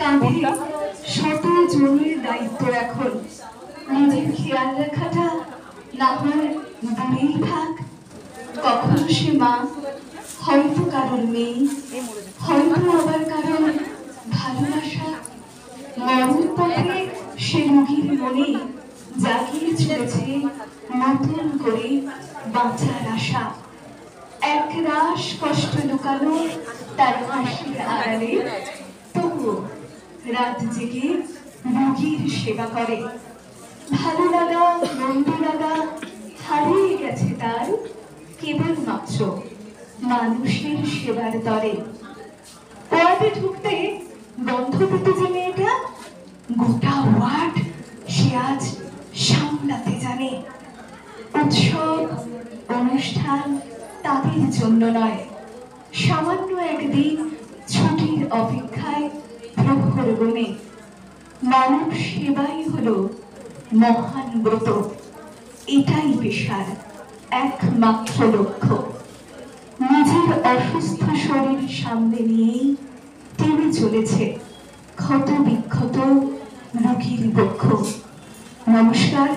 কাঁধে শত জনের দায়িত্ব এখন। নিজের খেয়াল রাখাটা না হয় দূরেই থাক, কখনো সে মা, হয়তো কারোর মেয়ে, হয়তো আবার কারোর ভালোবাসা। মরণ পথে সে রোগীর মনে জাগিয়ে চলেছে নতুন করে বাঁচার আশা। এক রাশ কষ্ট লুকানো তার হাসির আড়ালে, তবুও রাত জেগে রোগীর সেবা করে। ভালো লাগা মন্দ লাগা হারিয়ে গেছে তার কেবলমাত্র মানুষের সেবার দরে। ওয়ার্ডে ঢুকতে গন্ধ পেতে যে মেয়েটা, গোটা ওয়ার্ড সে আজ সামলাতে জানে। উৎসব অনুষ্ঠান তাদের জন্য নয়, সামান্য একদিন ছুটির অপেক্ষায় প্রহর গুনে। মানব সেবাই হলো মহান ব্রত, এটাই পেশার একমাত্র লক্ষ্য। নিজের অসুস্থ শরীর সামনে নিয়েই টেনে চলেছে ক্ষত বিক্ষত রোগীর বক্ষ। নমস্কার।